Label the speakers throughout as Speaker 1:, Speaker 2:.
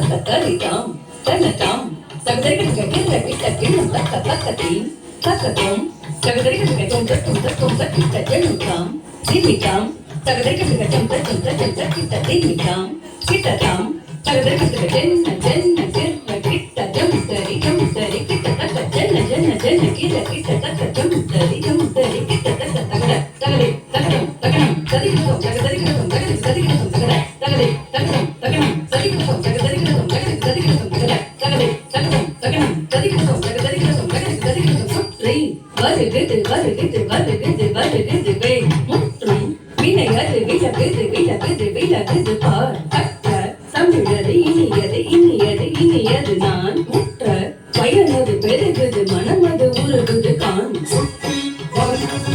Speaker 1: தத்தரிதாம் தன்னதாம் தகதரிகள் கட்டி தட்டி தக்க தக்கதி தக்கதம் தகதரிகள் கட்டி தஜனுதாம் திமிதாம் தகதரிகள் கட்டி தத்திமிதாம் கிட்டதாம் தகதரிகள் ஜன்ன கிட்ட ஜமுதரி கிட்ட தக்க ஜன்ன கிட்ட தக்க ஜமுதரி கிட்ட தக்க தகட தகடே தகடம் தகடம் சதிகிட்டோம் தகதரிகிட்டோம் சதிகிட்டோம் தகட தகடே தகடம் தகடம் சதிகிட்டோம் தகதரிகிட்டோம் சதிகிட்டோம் தகட தகடே தகடம் தகடம் சதிகிட்டோம் தகதரிகிட்டோம் சதிகிட்டோம் சுற்றி வருகுது வே முற்றும் வினையது விலகுது பார் கற்ற தமிழது இனியது நான் முற்ற பயனது பெருகுது மனமது உருகுது கான்
Speaker 2: சுற்றி வருகுது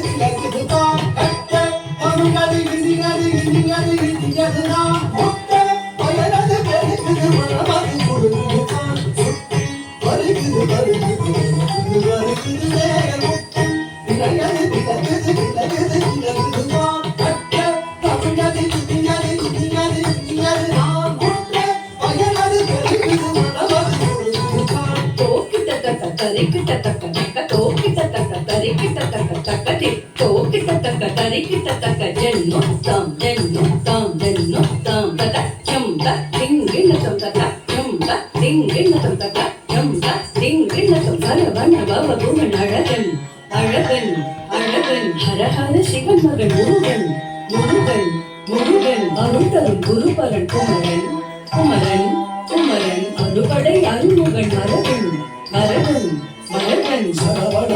Speaker 2: விலகுது தான் கற்ற தமிழது இனியது நான் முற்ற பயனது பெருகுது மனமது உருகுது கான் சுற்றி வருகுது
Speaker 1: அழகன் ஹரஹர சிவன் மகன் முருகன் அருள்தரும் குருபரன் குமரன் அறுபடை அருமுகன் மரகன்
Speaker 2: சரவண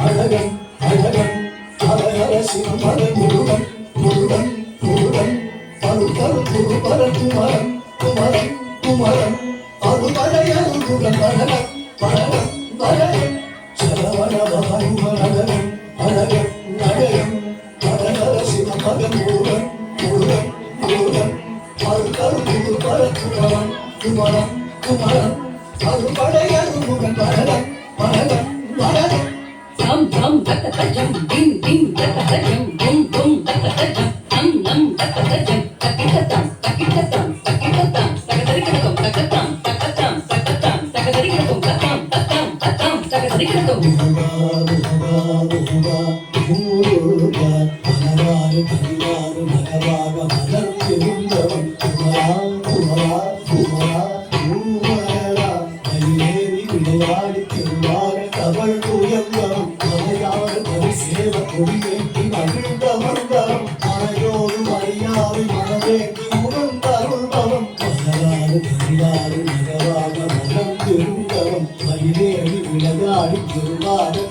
Speaker 2: அழகன் ஹரஹர சிவன் மகன் முருகன் அருள்தரும் குருபரன் குமரன் அறுபடை அருமுகன் மரகன் சரவண அழகன் ஹரஹர சிவன் மகன் முருகன் அருள்தரும் குருபரன் குமரன் அறுபடை அருமுகன் மரகன்
Speaker 1: தம் தக்கதஜம் திம் தக்கதஜம் தும் தக்கதஜம் நம் தக்கதஜம் தக்கிட்டதாம் தகதரிக்கட்டும் தகதரிக்கட்டும் தகதரிக்கட்டும்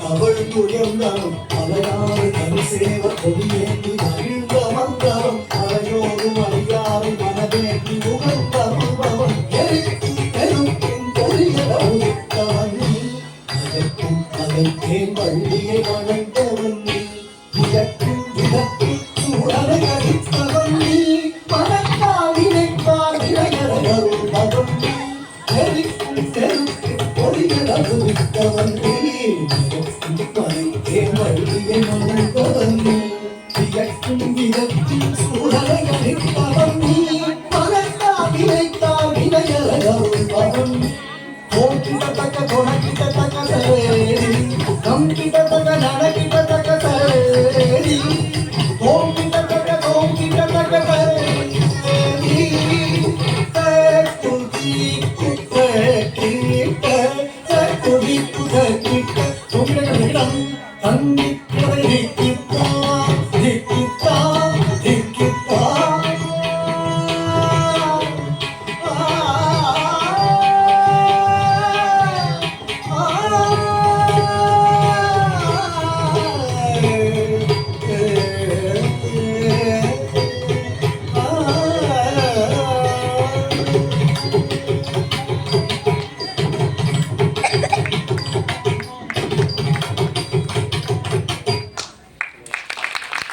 Speaker 2: அவள் துயர்ந்தவன் மலையாறு கருசேவ கொடியேற்றி மகிழ்ந்த மந்தவன் மலையோடு மலையாறு மனதேற்றி உகந்தவன் பெருக்கின் பொறியல உதித்தவன் அதற்கும் அதற்கேன் வள்ளியை வளைந்தவன் இதற்கும் சூழலை அடித்தவன் நீ மனத்தால் இணைப்பால் இளைஞரவன் பெருக்கின் பொறியல உதித்தவன் Come